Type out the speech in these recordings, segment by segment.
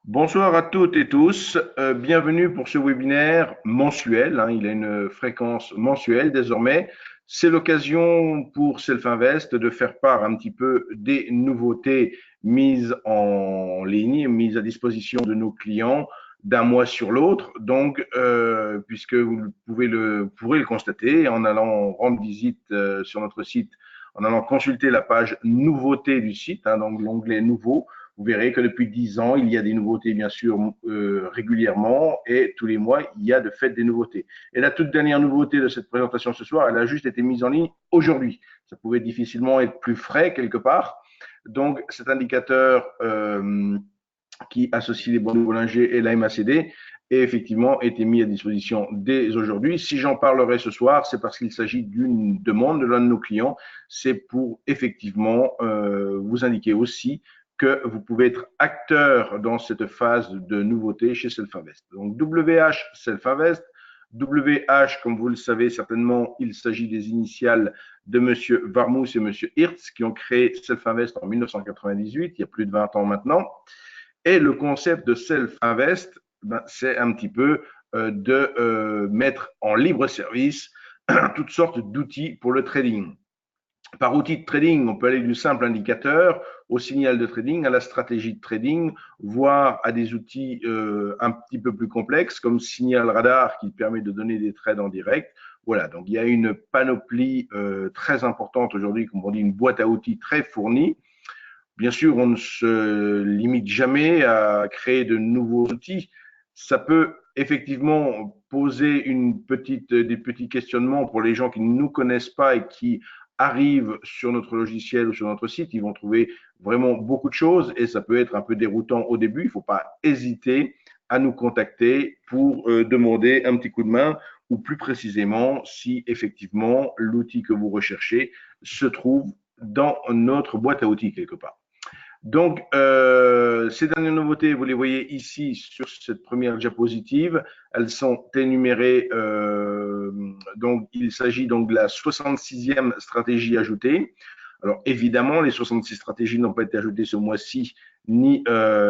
Bonsoir à toutes et tous. Bienvenue pour ce webinaire mensuel, hein. Il a une fréquence mensuelle désormais. C'est l'occasion pour Self-Invest de faire part un petit peu des nouveautés mises en ligne, mises à disposition de nos clients d'un mois sur l'autre. Donc, puisque vous pourrez le constater en allant rendre visite sur notre site, en allant consulter la page nouveautés du site, hein, donc l'onglet nouveau. Vous verrez que depuis 10 ans, il y a des nouveautés, bien sûr, régulièrement, et tous les mois, il y a de fait des nouveautés. Et la toute dernière nouveauté de cette présentation ce soir, elle a juste été mise en ligne aujourd'hui. Ça pouvait difficilement être plus frais quelque part. Donc, cet indicateur qui associe les bons boulangers et la MACD est effectivement été mis à disposition dès aujourd'hui. Si j'en parlerai ce soir, c'est parce qu'il s'agit d'une demande de l'un de nos clients. C'est pour effectivement vous indiquer aussi que vous pouvez être acteur dans cette phase de nouveauté chez Self-Invest. Donc WH Self-Invest, WH, comme vous le savez certainement, il s'agit des initiales de Monsieur Varmouth et Monsieur Hirtz qui ont créé Self-Invest en 1998, il y a plus de 20 ans maintenant. Et le concept de Self-Invest, c'est un petit peu de mettre en libre service toutes sortes d'outils pour le trading. Par outil de trading, on peut aller du simple indicateur au signal de trading, à la stratégie de trading, voire à des outils un petit peu plus complexes comme signal radar qui permet de donner des trades en direct. Voilà, donc il y a une panoplie très importante aujourd'hui, comme on dit, une boîte à outils très fournie. Bien sûr, on ne se limite jamais à créer de nouveaux outils. Ça peut effectivement poser des petits questionnements pour les gens qui ne nous connaissent pas et qui arrivent sur notre logiciel ou sur notre site. Ils vont trouver vraiment beaucoup de choses et ça peut être un peu déroutant au début. Il ne faut pas hésiter à nous contacter pour demander un petit coup de main ou plus précisément si effectivement l'outil que vous recherchez se trouve dans notre boîte à outils quelque part. Donc, ces dernières nouveautés, vous les voyez ici sur cette première diapositive. Elles sont énumérées. Donc, il s'agit donc de la 66e stratégie ajoutée. Alors, évidemment, les 66 stratégies n'ont pas été ajoutées ce mois-ci ni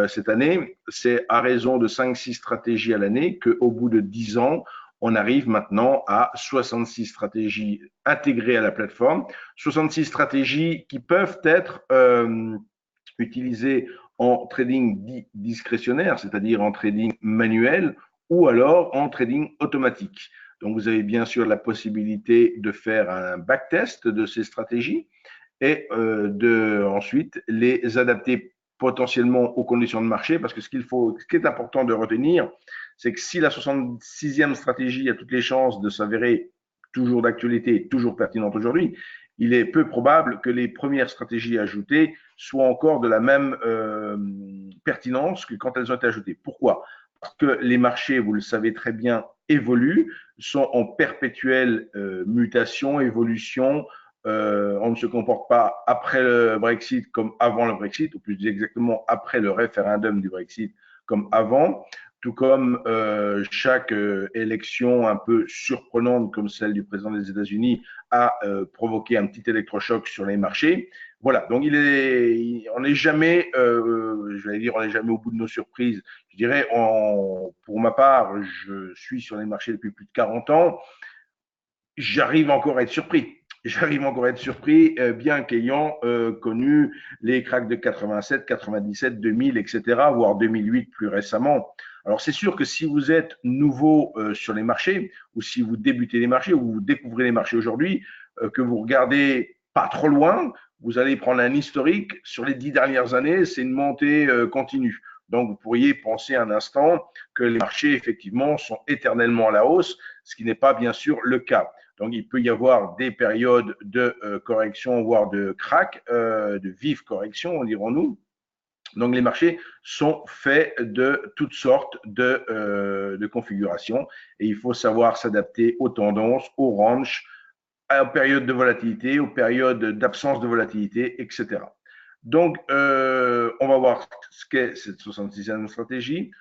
cette année. C'est à raison de 5-6 stratégies à l'année qu'au bout de 10 ans, on arrive maintenant à 66 stratégies intégrées à la plateforme. 66 stratégies qui peuvent être utilisé en trading dit discrétionnaire, c'est-à-dire en trading manuel ou alors en trading automatique. Donc, vous avez bien sûr la possibilité de faire un backtest de ces stratégies et de ensuite les adapter potentiellement aux conditions de marché, parce que ce qui est important de retenir, c'est que si la 66e stratégie a toutes les chances de s'avérer toujours d'actualité, toujours pertinente aujourd'hui, il est peu probable que les premières stratégies ajoutées soient encore de la même pertinence que quand elles ont été ajoutées. Pourquoi? Parce que les marchés, vous le savez très bien, évoluent, sont en perpétuelle mutation, évolution. On ne se comporte pas après le Brexit comme avant le Brexit, ou plus exactement après le référendum du Brexit comme avant, tout comme chaque élection un peu surprenante comme celle du président des États-Unis a provoqué un petit électrochoc sur les marchés. Voilà, donc on n'est jamais, je vais dire, on n'est jamais au bout de nos surprises. Je dirais, pour ma part, je suis sur les marchés depuis plus de 40 ans. J'arrive encore à être surpris. J'arrive encore à être surpris, bien qu'ayant connu les cracks de 87, 97, 2000, etc., voire 2008 plus récemment. Alors c'est sûr que si vous êtes nouveau sur les marchés, ou si vous débutez les marchés, ou vous découvrez les marchés aujourd'hui, que vous regardez pas trop loin, vous allez prendre un historique. Sur les 10 dernières années, c'est une montée continue. Donc vous pourriez penser un instant que les marchés, effectivement, sont éternellement à la hausse, ce qui n'est pas bien sûr le cas. Donc, il peut y avoir des périodes de correction, voire de crack, de vive correction, dirons-nous. Donc, les marchés sont faits de toutes sortes de configurations et il faut savoir s'adapter aux tendances, aux ranges, aux périodes de volatilité, aux périodes d'absence de volatilité, etc. Donc, on va voir ce qu'est cette 66e stratégie.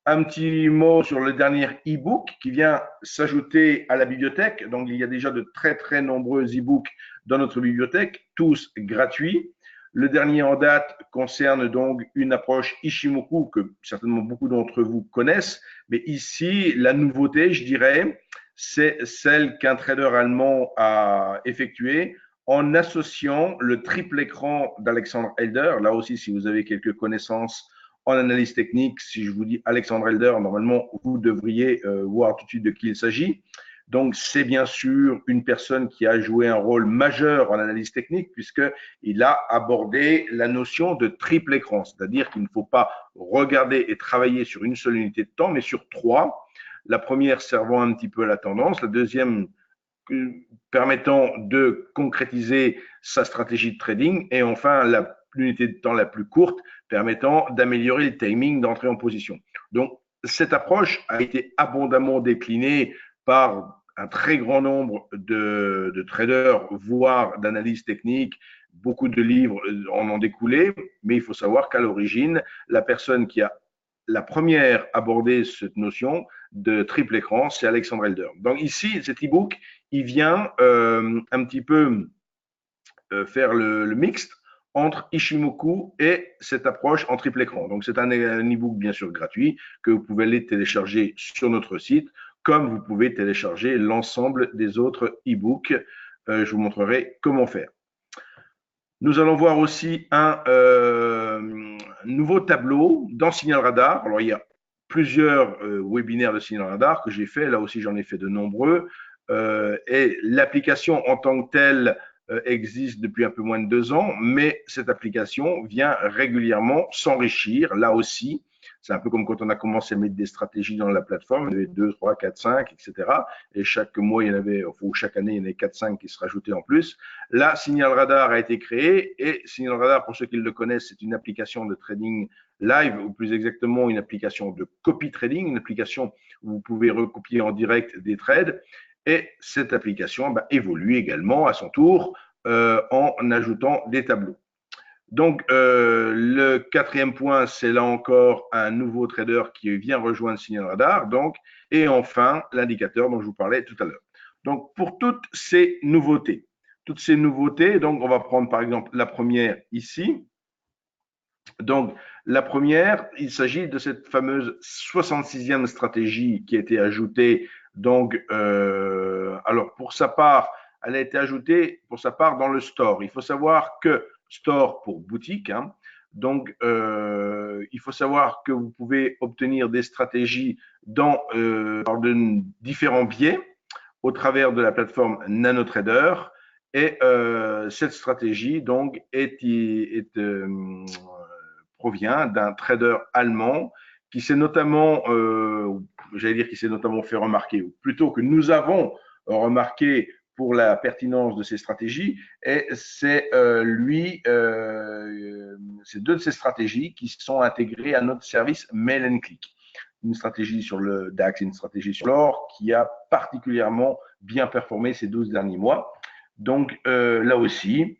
Un petit mot sur le dernier e-book qui vient s'ajouter à la bibliothèque. Donc, il y a déjà de très, très nombreux e-books dans notre bibliothèque, tous gratuits. Le dernier en date concerne donc une approche Ishimoku que certainement beaucoup d'entre vous connaissent, mais ici, la nouveauté, je dirais, c'est celle qu'un trader allemand a effectuée en associant le triple écran d'Alexandre Helder. Là aussi, si vous avez quelques connaissances en analyse technique, si je vous dis Alexandre Helder, normalement, vous devriez voir tout de suite de qui il s'agit. Donc, c'est bien sûr une personne qui a joué un rôle majeur en analyse technique puisqu'il a abordé la notion de triple écran, c'est-à-dire qu'il ne faut pas regarder et travailler sur une seule unité de temps, mais sur trois. La première servant un petit peu à la tendance, la deuxième permettant de concrétiser sa stratégie de trading et enfin l'unité de temps la plus courte permettant d'améliorer le timing d'entrée en position. Donc, cette approche a été abondamment déclinée par un très grand nombre de traders, voire d'analystes techniques. Beaucoup de livres en ont découlé, mais il faut savoir qu'à l'origine, la personne qui a la première abordé cette notion de triple écran, c'est Alexandre Helder. Donc ici, cet e-book, il vient un petit peu faire le mixte entre Ishimoku et cette approche en triple écran. Donc c'est un e-book bien sûr gratuit que vous pouvez aller télécharger sur notre site, comme vous pouvez télécharger l'ensemble des autres e-books. Je vous montrerai comment faire. Nous allons voir aussi un nouveau tableau dans Signal Radar. Alors, il y a plusieurs webinaires de Signal Radar que j'ai fait. Là aussi, j'en ai fait de nombreux. Et l'application en tant que telle existe depuis un peu moins de 2 ans, mais cette application vient régulièrement s'enrichir. Là aussi, c'est un peu comme quand on a commencé à mettre des stratégies dans la plateforme. Il y avait 2, 3, 4, 5, etc. Et chaque mois, il y en avait, ou chaque année, il y en avait 4, 5 qui se rajoutaient en plus. Là, Signal Radar a été créé et Signal Radar, pour ceux qui le connaissent, c'est une application de trading live, ou plus exactement une application de copy trading, une application où vous pouvez recopier en direct des trades. Et cette application évolue également à son tour en ajoutant des tableaux. Donc, le quatrième point, c'est là encore un nouveau trader qui vient rejoindre Signal Radar. Donc, et enfin, l'indicateur dont je vous parlais tout à l'heure. Donc, pour toutes ces nouveautés, donc on va prendre par exemple la première ici. Donc, la première, il s'agit de cette fameuse 66e stratégie qui a été ajoutée. Donc, alors pour sa part, elle a été ajoutée pour sa part dans le store. Il faut savoir que store pour boutique, hein, donc il faut savoir que vous pouvez obtenir des stratégies par de différents biais au travers de la plateforme NanoTrader. Et cette stratégie donc provient d'un trader allemand qui s'est notamment, qui s'est notamment fait remarquer, ou plutôt que nous avons remarqué pour la pertinence de ces stratégies, et c'est c'est deux de ces stratégies qui sont intégrées à notre service Mail and Click. Une stratégie sur le DAX et une stratégie sur l'or qui a particulièrement bien performé ces 12 derniers mois. Donc là aussi,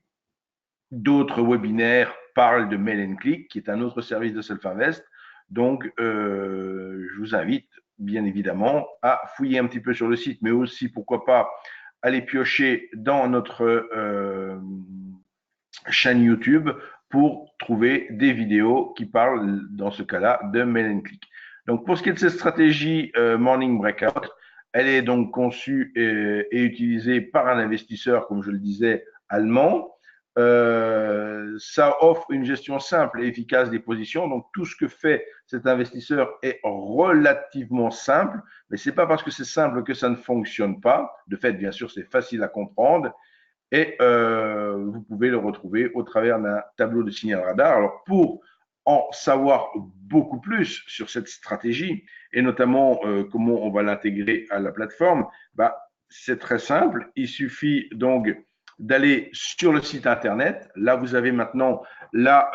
d'autres webinaires parlent de Mail and Click, qui est un autre service de Self-Invest. Donc, je vous invite bien évidemment à fouiller un petit peu sur le site, mais aussi, pourquoi pas, aller piocher dans notre chaîne YouTube pour trouver des vidéos qui parlent, dans ce cas-là, de Mail and Click. Donc, pour ce qui est de cette stratégie Morning Breakout, elle est donc conçue et utilisée par un investisseur, comme je le disais, allemand. Ça offre une gestion simple et efficace des positions. Donc, tout ce que fait cet investisseur est relativement simple, mais c'est pas parce que c'est simple que ça ne fonctionne pas. De fait, bien sûr, c'est facile à comprendre et vous pouvez le retrouver au travers d'un tableau de signal radar. Alors, pour en savoir beaucoup plus sur cette stratégie et notamment comment on va l'intégrer à la plateforme, c'est très simple. Il suffit donc d'aller sur le site internet. Là, vous avez maintenant la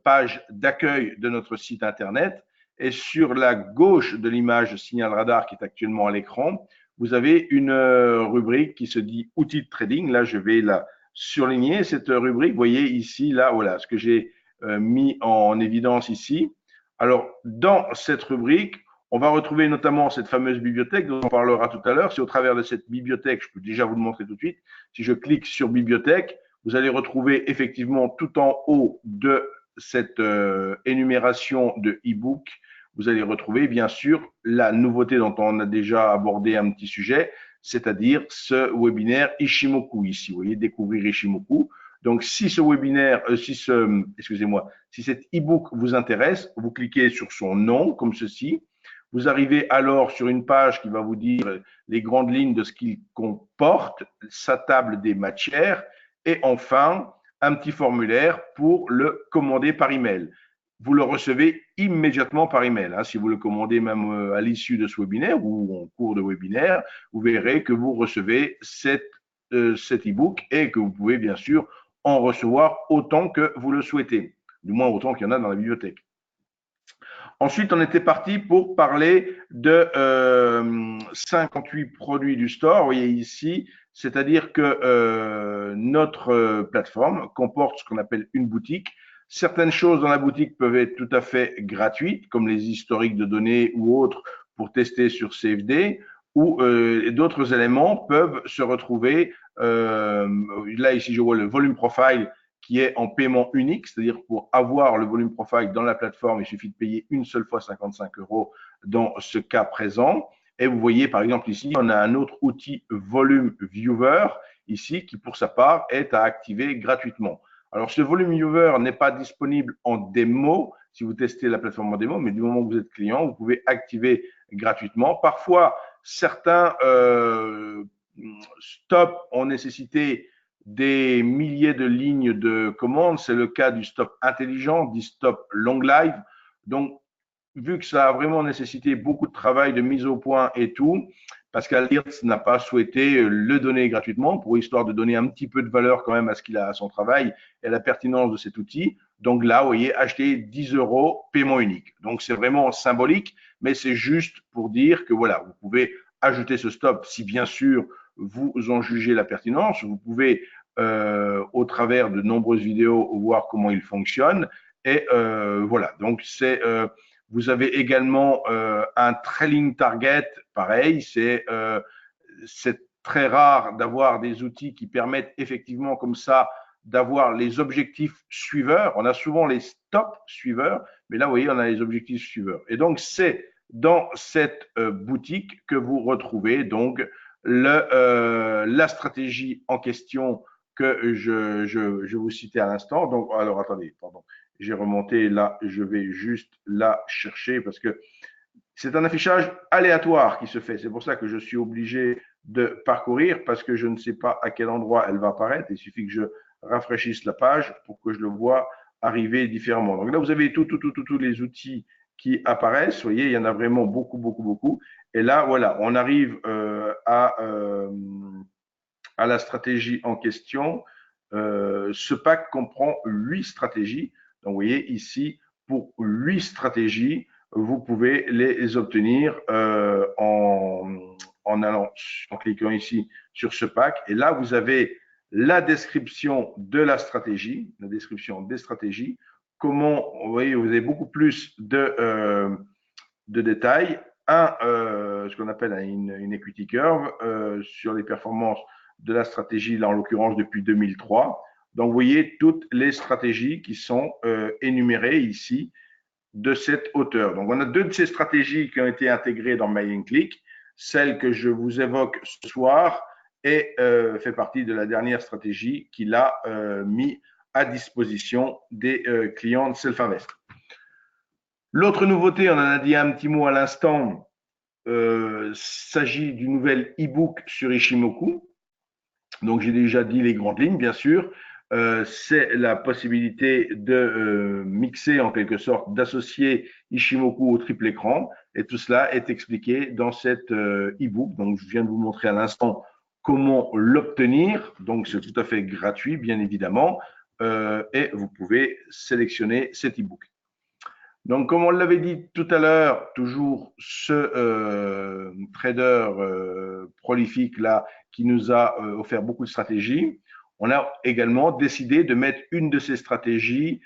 page d'accueil de notre site internet. Et sur la gauche de l'image Signal Radar qui est actuellement à l'écran, vous avez une rubrique qui se dit outils de trading. Là, je vais la surligner, cette rubrique. Vous voyez ici, là, voilà, ce que j'ai mis en évidence ici. Alors, dans cette rubrique, on va retrouver notamment cette fameuse bibliothèque dont on parlera tout à l'heure. C'est au travers de cette bibliothèque, je peux déjà vous le montrer tout de suite. Si je clique sur bibliothèque, vous allez retrouver effectivement tout en haut de cette énumération de e-book, vous allez retrouver bien sûr la nouveauté dont on a déjà abordé un petit sujet, c'est-à-dire ce webinaire Ishimoku ici. Vous voyez, découvrir Ishimoku. Donc, si ce webinaire, excusez-moi, si cet e-book vous intéresse, vous cliquez sur son nom comme ceci. Vous arrivez alors sur une page qui va vous dire les grandes lignes de ce qu'il comporte, sa table des matières et enfin un petit formulaire pour le commander par email. Vous le recevez immédiatement par email. Si vous le commandez même à l'issue de ce webinaire ou en cours de webinaire, vous verrez que vous recevez cet e-book et que vous pouvez bien sûr en recevoir autant que vous le souhaitez, du moins autant qu'il y en a dans la bibliothèque. Ensuite, on était parti pour parler de 58 produits du store. Vous voyez ici, c'est-à-dire que notre plateforme comporte ce qu'on appelle une boutique. Certaines choses dans la boutique peuvent être tout à fait gratuites, comme les historiques de données ou autres pour tester sur CFD, ou d'autres éléments peuvent se retrouver. Là, ici, je vois le volume profile qui est en paiement unique, c'est-à-dire pour avoir le volume profile dans la plateforme, il suffit de payer une seule fois 55 € dans ce cas présent. Et vous voyez, par exemple, ici, on a un autre outil Volume Viewer, ici, qui pour sa part est à activer gratuitement. Alors, ce Volume Viewer n'est pas disponible en démo, si vous testez la plateforme en démo, mais du moment que vous êtes client, vous pouvez activer gratuitement. Parfois, certains stops ont nécessité des milliers de lignes de commandes. C'est le cas du stop intelligent, du stop long live. Donc, vu que ça a vraiment nécessité beaucoup de travail, de mise au point et tout, Pascal Hirtz n'a pas souhaité le donner gratuitement pour histoire de donner un petit peu de valeur quand même à ce qu'il a à son travail et à la pertinence de cet outil. Donc là, vous voyez, acheter 10 € paiement unique. Donc c'est vraiment symbolique, mais c'est juste pour dire que voilà, vous pouvez ajouter ce stop si bien sûr vous en jugez la pertinence. Vous pouvez au travers de nombreuses vidéos voir comment il fonctionne. Et voilà, donc vous avez également un trailing target, pareil, c'est très rare d'avoir des outils qui permettent effectivement comme ça d'avoir les objectifs suiveurs. On a souvent les stop suiveurs, mais là, vous voyez, on a les objectifs suiveurs. Et donc, c'est dans cette boutique que vous retrouvez donc la stratégie en question que je vous citais à l'instant. Donc, alors attendez, pardon, j'ai remonté là, je vais juste la chercher parce que c'est un affichage aléatoire qui se fait. C'est pour ça que je suis obligé de parcourir parce que je ne sais pas à quel endroit elle va apparaître. Il suffit que je rafraîchisse la page pour que je le vois arriver différemment. Donc là, vous avez tous les outils qui apparaissent. Vous voyez, il y en a vraiment beaucoup, beaucoup, beaucoup. Et là, voilà, on arrive à la stratégie en question. Ce pack comprend 8 stratégies. Donc, vous voyez ici, pour 8 stratégies, vous pouvez les obtenir en cliquant ici sur ce pack. Et là, vous avez la description de la stratégie, la description des stratégies. Comment, vous voyez, vous avez beaucoup plus de détails. Ce qu'on appelle une equity curve sur les performances de la stratégie, là en l'occurrence depuis 2003. Donc, vous voyez toutes les stratégies qui sont énumérées ici de cette hauteur. Donc, on a deux de ces stratégies qui ont été intégrées dans MyInClick. Celle que je vous évoque ce soir et fait partie de la dernière stratégie qu'il a mis à disposition des clients de Self-Invest. L'autre nouveauté, on en a dit un petit mot à l'instant, s'agit du nouvel e-book sur Ishimoku. Donc, j'ai déjà dit les grandes lignes, bien sûr. C'est la possibilité de mixer, en quelque sorte, d'associer Ishimoku au triple écran. Et tout cela est expliqué dans cet e-book. Donc, je viens de vous montrer à l'instant comment l'obtenir. Donc, c'est tout à fait gratuit, bien évidemment. Et vous pouvez sélectionner cet e-book. Donc, comme on l'avait dit tout à l'heure, toujours ce trader prolifique là qui nous a offert beaucoup de stratégies, on a également décidé de mettre une de ces stratégies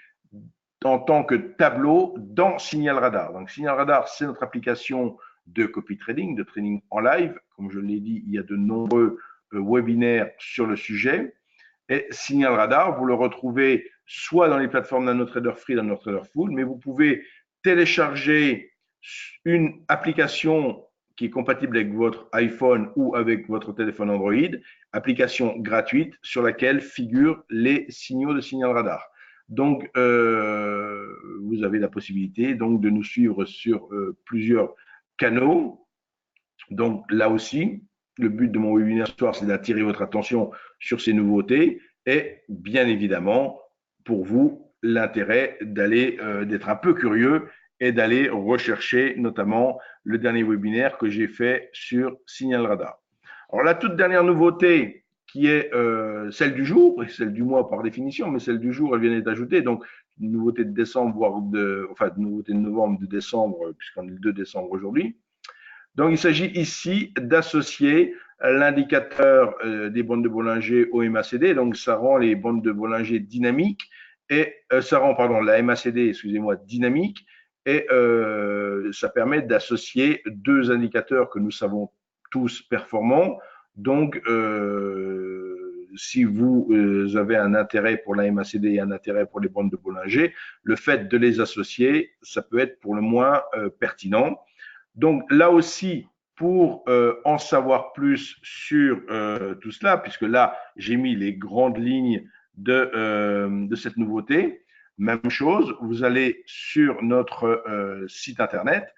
en tant que tableau dans Signal Radar. Donc, Signal Radar, c'est notre application de copy trading, de trading en live. Comme je l'ai dit, il y a de nombreux webinaires sur le sujet. Et Signal Radar, vous le retrouvez soit dans les plateformes NanoTrader Free, NanoTrader Full, mais vous pouvez télécharger une application qui est compatible avec votre iPhone ou avec votre téléphone Android, application gratuite sur laquelle figurent les signaux de Signal Radar. Donc, vous avez la possibilité donc de nous suivre sur plusieurs canaux. Donc, là aussi, le but de mon webinaire ce soir, c'est d'attirer votre attention sur ces nouveautés et bien évidemment, pour vous, l'intérêt d'aller, d'être un peu curieux et d'aller rechercher notamment le dernier webinaire que j'ai fait sur Signal Radar. Alors, la toute dernière nouveauté qui est celle du jour, et celle du mois par définition, mais celle du jour, elle vient d'être ajoutée. Donc, une nouveauté de décembre, voire une nouveauté de novembre, de décembre, puisqu'on est le 2 décembre aujourd'hui. Donc, il s'agit ici d'associer l'indicateur des bandes de Bollinger au MACD. Donc, ça rend les bandes de Bollinger dynamiques et ça rend, pardon, la MACD, excusez-moi, dynamique et ça permet d'associer deux indicateurs que nous savons tous performants. Donc, si vous avez un intérêt pour la MACD et un intérêt pour les bandes de Bollinger, le fait de les associer, ça peut être pour le moins pertinent. Donc là aussi, pour en savoir plus sur tout cela, puisque là, j'ai mis les grandes lignes de cette nouveauté, même chose, vous allez sur notre site internet.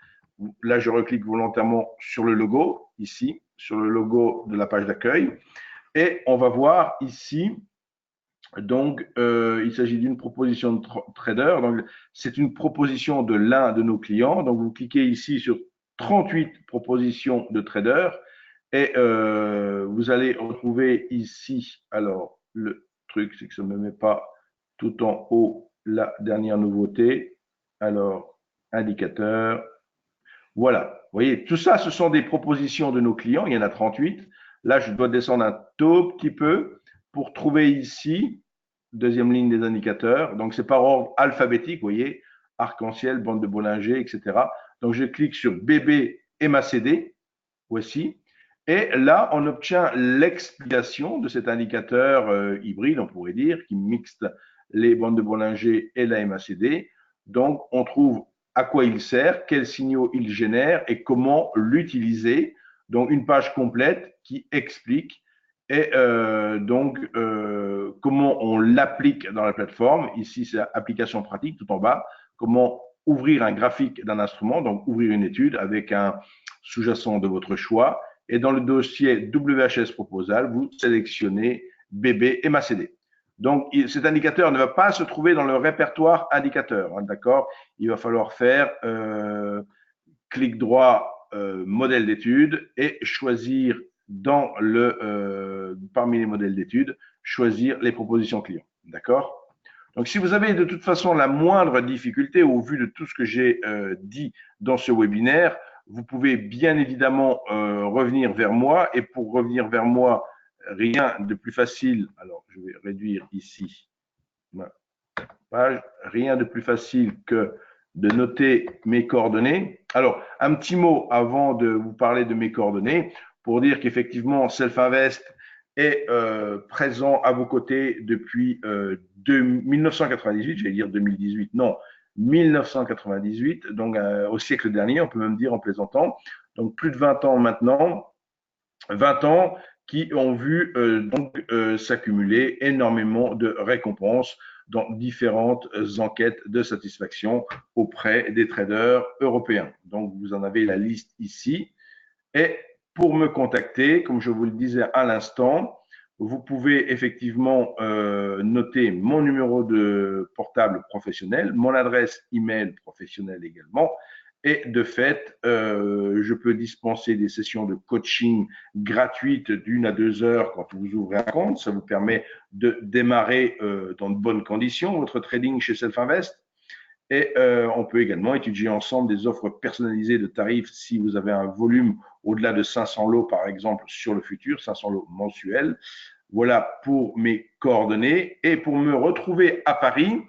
Là, je reclique volontairement sur le logo, ici, sur le logo de la page d'accueil. Et on va voir ici, donc, il s'agit d'une proposition de trader. Donc, c'est une proposition de l'un de nos clients. Donc, vous cliquez ici sur 38 propositions de traders et vous allez retrouver ici, alors le truc c'est que ça ne me met pas tout en haut la dernière nouveauté, alors indicateur, voilà, vous voyez, tout ça ce sont des propositions de nos clients, il y en a 38, là je dois descendre un tout petit peu pour trouver ici, deuxième ligne des indicateurs, donc c'est par ordre alphabétique, vous voyez, arc-en-ciel, bande de Bollinger, etc. Donc, je clique sur BB MACD, voici. Et là, on obtient l'explication de cet indicateur hybride, on pourrait dire, qui mixte les bandes de Bollinger et la MACD. Donc, on trouve à quoi il sert, quels signaux il génère et comment l'utiliser. Donc, une page complète qui explique et comment on l'applique dans la plateforme. Ici, c'est application pratique tout en bas. Comment ouvrir un graphique d'un instrument, donc ouvrir une étude avec un sous-jacent de votre choix. Et dans le dossier WHS Proposal, vous sélectionnez BB et MACD. Donc, cet indicateur ne va pas se trouver dans le répertoire indicateur, hein, d'accord? Il va falloir faire clic droit, modèle d'étude et choisir dans parmi les modèles d'études, choisir les propositions clients, d'accord? Donc, si vous avez de toute façon la moindre difficulté au vu de tout ce que j'ai dit dans ce webinaire, vous pouvez bien évidemment revenir vers moi. Et pour revenir vers moi, rien de plus facile. Alors, je vais réduire ici ma page. Rien de plus facile que de noter mes coordonnées. Alors, un petit mot avant de vous parler de mes coordonnées pour dire qu'effectivement, Self-Invest est présent à vos côtés depuis 1998, j'allais dire 2018, non, 1998, donc au siècle dernier, on peut même dire en plaisantant. Donc plus de 20 ans maintenant, 20 ans qui ont vu s'accumuler énormément de récompenses dans différentes enquêtes de satisfaction auprès des traders européens. Donc vous en avez la liste ici. Et pour me contacter, comme je vous le disais à l'instant, vous pouvez effectivement noter mon numéro de portable professionnel, mon adresse email professionnelle également. Et de fait, je peux dispenser des sessions de coaching gratuites d'1 à 2 heures quand vous ouvrez un compte. Ça vous permet de démarrer dans de bonnes conditions votre trading chez Self-Invest. Et on peut également étudier ensemble des offres personnalisées de tarifs si vous avez un volume au-delà de 500 lots, par exemple, sur le futur, 500 lots mensuels. Voilà pour mes coordonnées. Et pour me retrouver à Paris,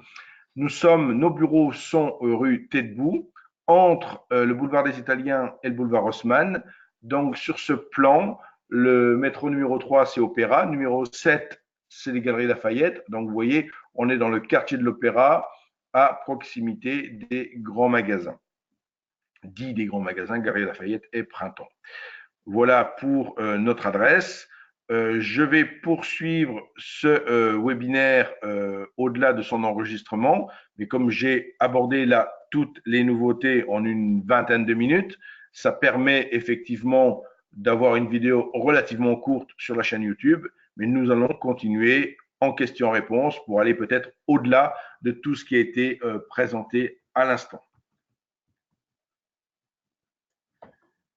nos bureaux sont rue Tête-Bout, entre le boulevard des Italiens et le boulevard Haussmann. Donc, sur ce plan, le métro numéro 3, c'est Opéra. Numéro 7, c'est les Galeries Lafayette. Donc, vous voyez, on est dans le quartier de l'Opéra, à proximité des grands magasins. Dit des grands magasins, Galeries Lafayette et Printemps. Voilà pour notre adresse. Je vais poursuivre ce webinaire au-delà de son enregistrement, mais comme j'ai abordé là toutes les nouveautés en une vingtaine de minutes, ça permet effectivement d'avoir une vidéo relativement courte sur la chaîne YouTube, mais nous allons continuer en questions-réponses pour aller peut-être au-delà de tout ce qui a été présenté à l'instant.